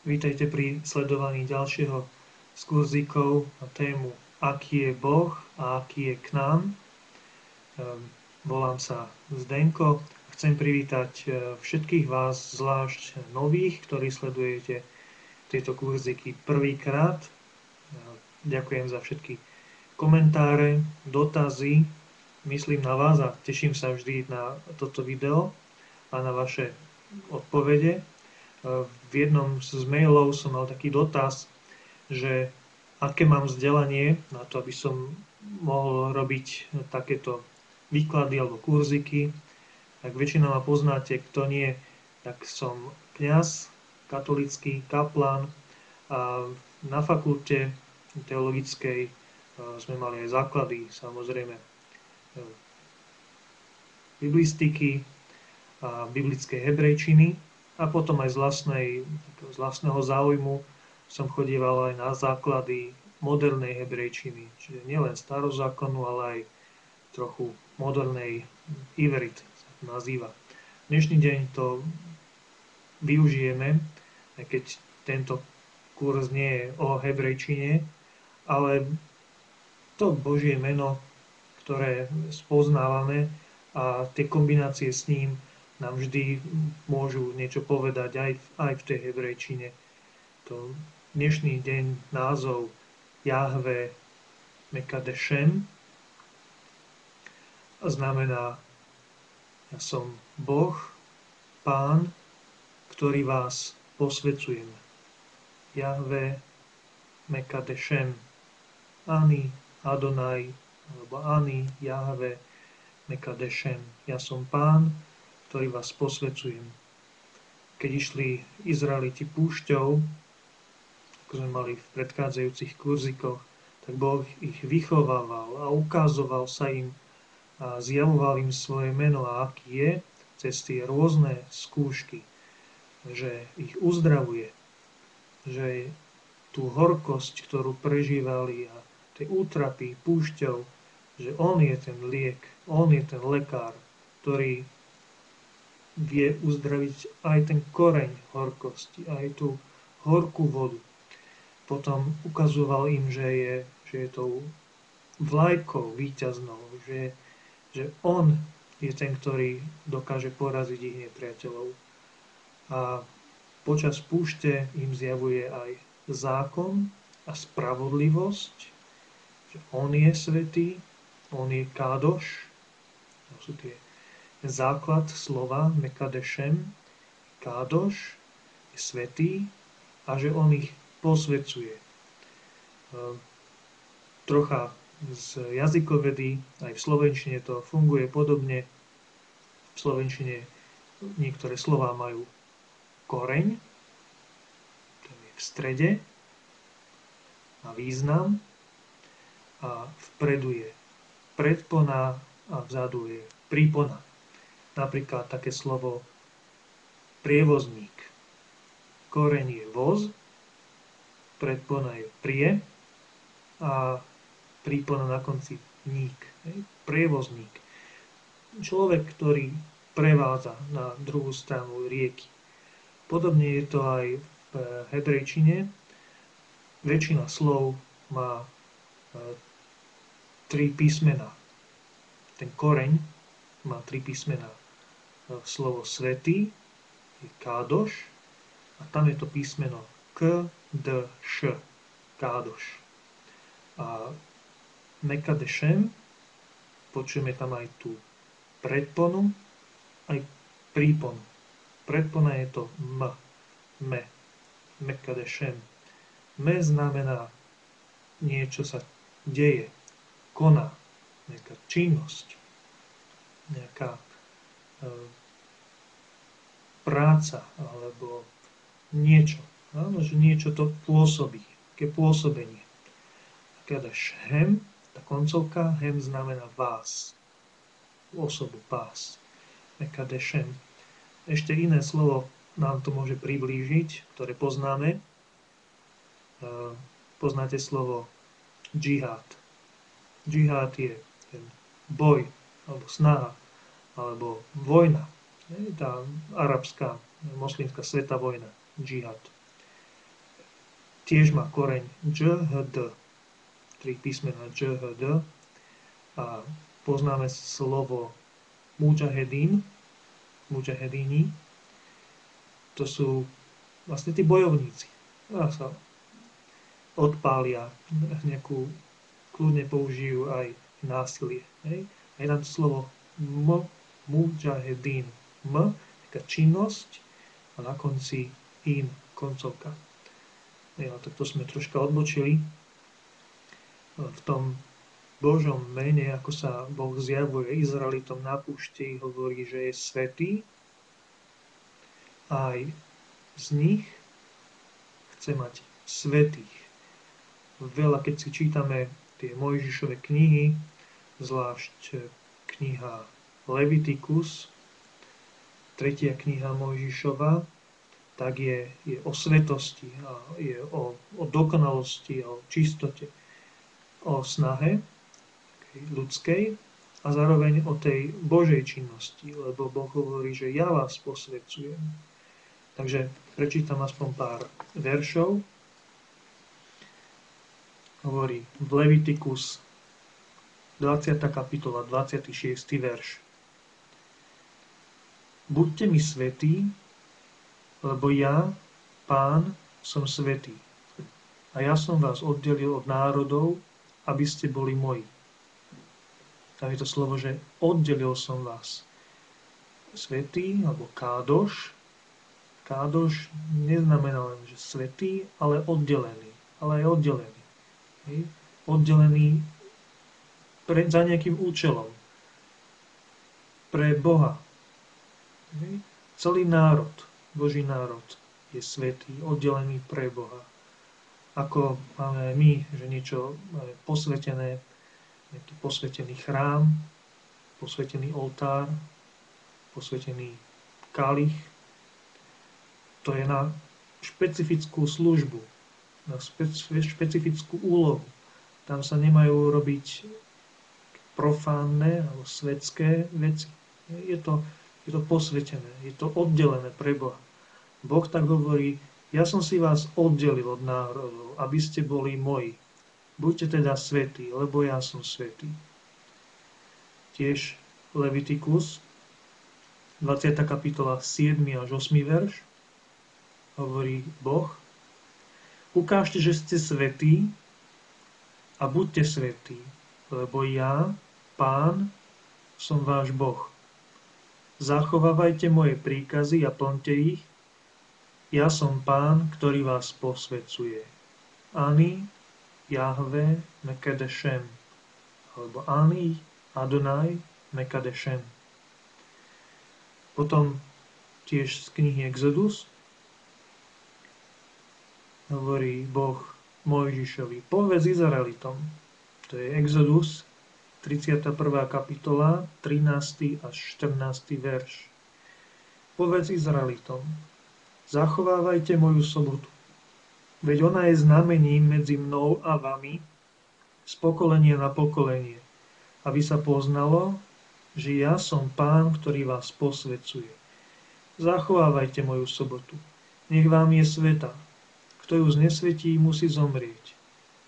Vítajte pri sledovaní ďalšieho z kurzíkov na tému Aký je Boh a aký je k nám. Volám sa Zdenko. Chcem privítať všetkých vás, zvlášť nových, ktorí sledujete tieto kurzíky prvýkrát. Ďakujem za všetky komentáre, dotazy. Myslím na vás a teším sa vždy na toto video a na vaše odpovede. V jednom z mailov som mal taký dotaz, že aké mám vzdelanie na to, aby som mohol robiť takéto výklady alebo kurziky. Tak väčšina ma poznáte, kto nie, tak som kňaz, katolícky kaplan a na fakulte teologickej sme mali aj základy, samozrejme, biblistiky a biblickej hebrejčiny. A potom aj z vlastného záujmu som chodieval aj na základy modernej hebrejčiny, čiže nielen starozákonu, ale aj trochu modernej ivrit sa to nazýva. Dnešný deň to využijeme, aj keď tento kurz nie je o hebrejčine, ale to Božie meno, ktoré spoznávame a tie kombinácie s ním nám vždy môžu niečo povedať aj v tej hebrejčine. To dnešný deň názov Jahve Mekadešem znamená ja som Boh, Pán, ktorý vás posväcujem. Jahve Mekadešem. Ani Adonai, alebo Ani Jahve Mekadešem. Ja som Pán, ktorý vás posväcujem. Keď išli Izraeliti púšťou, ako sme mali v predchádzajúcich kurzikoch, tak Boh ich vychovával a ukazoval sa im a zjavoval im svoje meno a aký je cez tie rôzne skúšky, že ich uzdravuje, že tú horkosť, ktorú prežívali a tie útrapy púšťou, že on je ten liek, on je ten lekár, ktorý vie uzdraviť aj ten koreň horkosti, aj tú horkú vodu. Potom ukazoval im, že je tou vlajkou víťaznou, že on je ten, ktorý dokáže poraziť ich nepriateľov. A počas púšte im zjavuje aj zákon a spravodlivosť, že on je svätý, on je kádoš, to sú tie základ slova Mekadešem, kádoš, je svätý a že on ich posväcuje. Trocha z jazykovedy, aj v slovenčine to funguje podobne. V slovenčine niektoré slová majú koreň, ten je v strede, a význam, a vpredu je predpona a vzadu je prípona. Napríklad také slovo prievozník. Koreň je voz, predpona je prie a prípona na konci ník. Prievozník. Človek, ktorý prevádza na druhú stranu rieky. Podobne je to aj v hebrejčine. Väčšina slov má 3 písmená. Ten koreň má 3 písmená. Slovo svätý je kádoš a tam je to písmeno k, d, š, kádoš. A Mekadešem, počujeme tam aj tú predponu, aj príponu. Predpona je to me, Mekadešem. Me znamená niečo sa deje, koná, nejaká činnosť, nejaká práca alebo niečo. Áno, že niečo to pôsobí, také pôsobenie. A keď hem, tá koncovka, hem znamená vás, osobu, vás. Mekadešem. Ešte iné slovo nám to môže priblížiť, ktoré poznáme. Poznáte slovo džihad. Džihad je ten boj, alebo snaha, alebo vojna. Tá arabská, moslimská sveta vojna, džihad. tiež má koreň džhd, 3 písmena džhd, a poznáme slovo mujahedín, mujahedíni, to sú vlastne tí bojovníci. A sa odpália nejakú, kľudne použijú aj násilie. Hej? A je tam slovo mujahedín. Taká činnosť a na konci koncovka. Ja, tak to sme troška odbočili. V tom Božom mene, ako sa Boh zjavuje Izraelitom na púšti, hovorí, že je svätý. Aj z nich chce mať svätých. Veľa, keď si čítame tie Mojžišove knihy, zvlášť kniha Levitikus, 3. kniha Mojžišova, tak je o svetosti, a je o dokonalosti, o čistote, o snahe ľudskej a zároveň o tej Božej činnosti, lebo Boh hovorí, že ja vás posvedcujem. Takže prečítam aspoň pár veršov. Hovorí v Levitikus 20. kapitola, 26. verš. Buďte mi svätí, lebo ja, Pán, som svätý. A ja som vás oddelil od národov, aby ste boli moji. Tam je to slovo, že oddelil som vás. Svätý, alebo kádoš. Kádoš neznamená len, že svätý, ale oddelený. Ale aj oddelený. Hej. Oddelený za nejakým účelom. Pre Boha. Hej. Celý národ, Boží národ je svätý, oddelený pre Boha. Ako máme my, že niečo máme posvätené, nejaký posvätený chrám, posvätený oltár, posvätený kalich. To je na špecifickú službu, na špecifickú úlohu. Tam sa nemajú robiť profánne alebo svetské veci. Je to posvätené, je to oddelené pre Boha. Boh tak hovorí, ja som si vás oddelil od národov, aby ste boli moji. Buďte teda svätí, lebo ja som svätý. Tiež Levitikus, 20. kapitola, 7. až 8. verš, hovorí Boh, ukážte, že ste svätí a buďte svätí, lebo ja, Pán, som váš Boh. Zachovávajte moje príkazy a plňte ich. Ja som Pán, ktorý vás posväcuje. Ani Jahve Mekadešem, alebo Ani Adonai Mekadešem. Potom tiež z knihy Exodus hovorí Boh Mojžišovi, povedz Izraelitom, to je Exodus 31. kapitola, 13. až 14. verš. Povedz Izraelitom, zachovávajte moju sobotu, veď ona je znamením medzi mnou a vami z pokolenia na pokolenie, aby sa poznalo, že ja som Pán, ktorý vás posväcuje. Zachovávajte moju sobotu, nech vám je sveta. Kto ju znesvetí, musí zomrieť.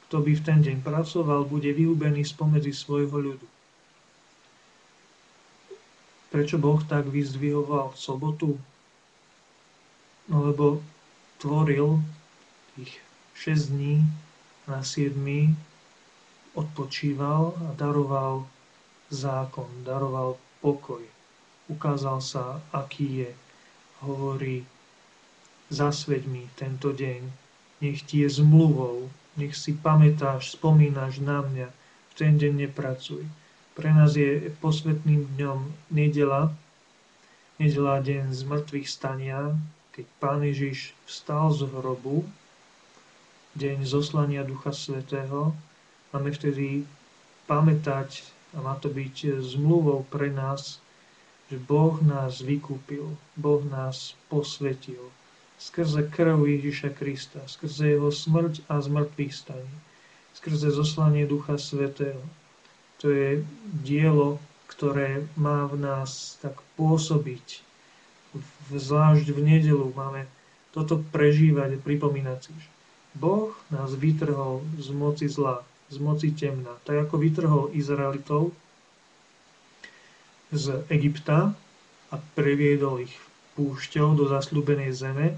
Kto by v ten deň pracoval, bude vyhubený spomedzi svojho ľudu. Prečo Boh tak vyzdvihoval sobotu? No lebo tvoril tých 6 dní, na 7 odpočíval a daroval zákon, daroval pokoj. Ukázal sa, aký je. Hovorí, zasveď mi tento deň, nech ti je zmluvou, nech si pamätáš, spomínaš na mňa, v ten deň nepracuj. Pre nás je posvätným dňom nedeľa, nedeľa deň z mŕtvych stania, keď Pán Ježiš vstal z hrobu, deň zoslania Ducha Svätého, máme vtedy pamätať a má to byť zmluvou pre nás, že Boh nás vykúpil, Boh nás posvätil skrze krv Ježiša Krista, skrze jeho smrť a zmrtvých staní, skrze zoslanie Ducha Svätého. To je dielo, ktoré má v nás tak pôsobiť. Zvlášť v nedeľu máme toto prežívať a pripomínať si, že Boh nás vytrhol z moci zla, z moci temna, tak ako vytrhol Izraelitov z Egypta a previedol ich púšťou do zasľúbenej zeme,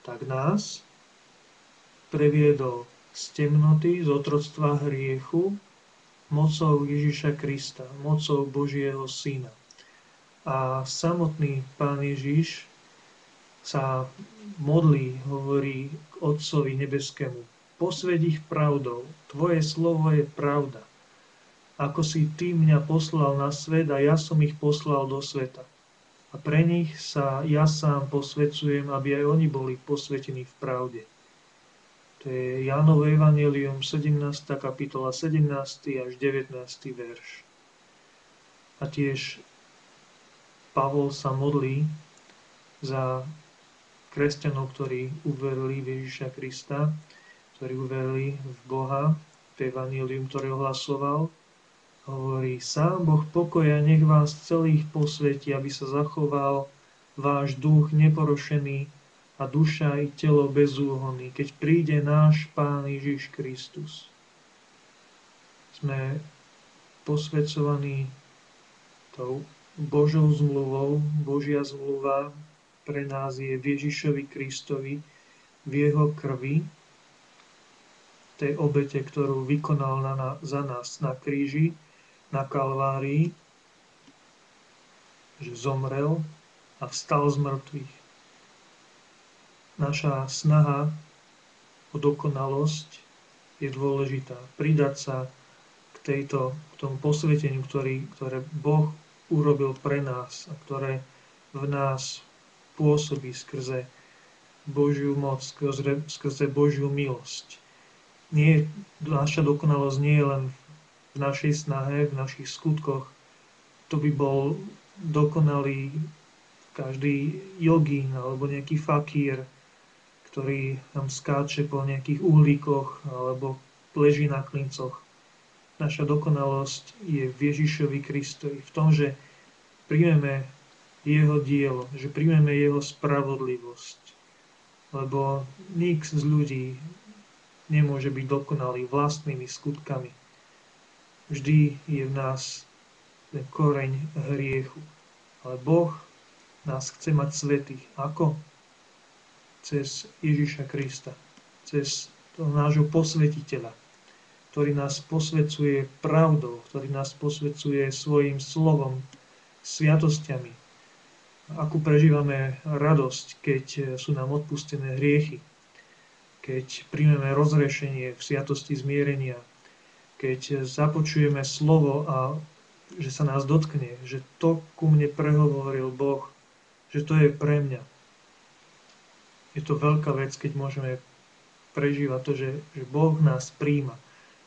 tak nás previedol z temnoty, z otroctva hriechu, mocou Ježiša Krista, mocou Božieho Syna. A samotný Pán Ježiš sa modlí, hovorí k Otcovi nebeskému: posväť ich pravdou, tvoje slovo je pravda. Ako si ty mňa poslal na svet a ja som ich poslal do sveta. A pre nich sa ja sám posväcujem, aby aj oni boli posvätení v pravde. To je Jánovo evanjelium, 17. kapitola, 17. až 19. verš. A tiež Pavol sa modlí za kresťanov, ktorí uverili v Ježiša Krista, ktorí uverili v Boha, v evanjelium, ktoré ohlasoval. Hovorí: sám Boh pokoja nech vás celých posvätí, aby sa zachoval váš duch neporušený a duša i telo bezúhonný, keď príde náš Pán Ježiš Kristus. Sme posväcovaní tou Božou zmluvou. Božia zmluva pre nás je v Ježišovi Kristovi, v jeho krvi, tej obete, ktorú vykonal za nás na kríži, na Kalvárii, že zomrel a vstal z mŕtvych. Naša snaha o dokonalosť je dôležitá. Pridať sa k tomu posveteniu, ktoré Boh urobil pre nás a ktoré v nás pôsobí skrze Božiu moc, skrze Božiu milosť. Naša dokonalosť nie je len v našej snahe, v našich skutkoch. To by bol dokonalý každý jogín alebo nejaký fakír, ktorý tam skáče po nejakých uhlíkoch alebo leží na klincoch. Naša dokonalosť je v Ježišovi Kristovi, v tom, že príjmeme jeho dielo, že príjmeme jeho spravodlivosť. Lebo nik z ľudí nemôže byť dokonalý vlastnými skutkami. Vždy je v nás ten koreň hriechu. Ale Boh nás chce mať svätých. Ako? Cez Ježiša Krista. Cez toho nášho posvetiteľa, ktorý nás posvecuje pravdou, ktorý nás posvecuje svojím slovom, sviatosťami. Akú prežívame radosť, keď sú nám odpustené hriechy, keď príjmeme rozrešenie v sviatosti zmierenia, keď započujeme slovo a že sa nás dotkne, že to ku mne prehovoril Boh, že to je pre mňa. Je to veľká vec, keď môžeme prežívať to, že Boh nás príjma.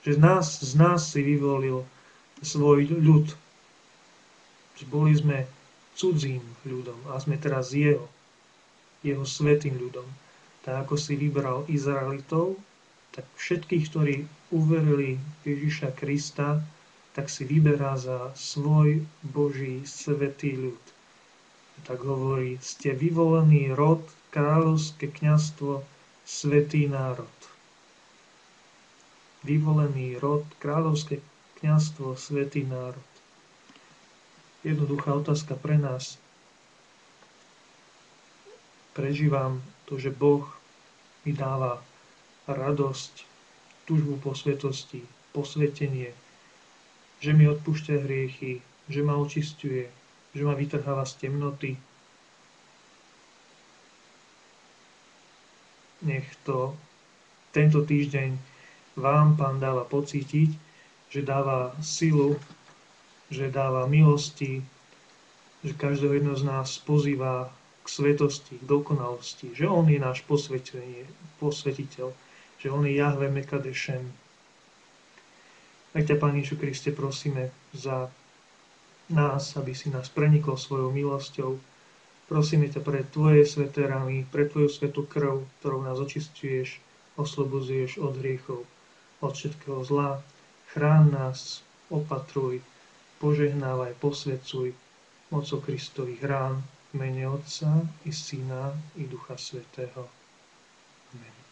Že z nás si vyvolil svoj ľud. Že boli sme cudzím ľudom a sme teraz jeho svätým ľudom. Tak ako si vybral Izraelitov, tak všetkých, ktorí uverili Ježiša Krista, tak si vyberá za svoj Boží svätý ľud. Tak hovorí: ste vyvolený rod, kráľovské kňazstvo, svätý národ. Vyvolený rod, kráľovské kňazstvo, svätý národ. Jednoduchá otázka pre nás. Prežívam to, že Boh mi dáva radosť, túžbu po svetosti, posvetenie, že mi odpúšťa hriechy, že ma očisťuje, že ma vytrháva z temnoty. Nech to tento týždeň vám Pán dáva pocítiť, že dáva silu, že dáva milosti, že každého jedno z nás pozýva k svetosti, k dokonalosti, že On je náš posvetiteľ, že On je Jahve Mekadešem. Tak ťa, Pán Ježišu Kriste, prosíme za nás, aby si nás prenikol svojou milosťou. Prosíme ťa pre Tvoje sväté rany, pre Tvoju svätú krv, ktorou nás očistuješ, oslobodzuješ od hriechov, od všetkého zla. Chráň nás, opatruj, požehnávaj, posväcuj mocou Kristových rán v mene Otca i Syna i Ducha Svätého. Amen.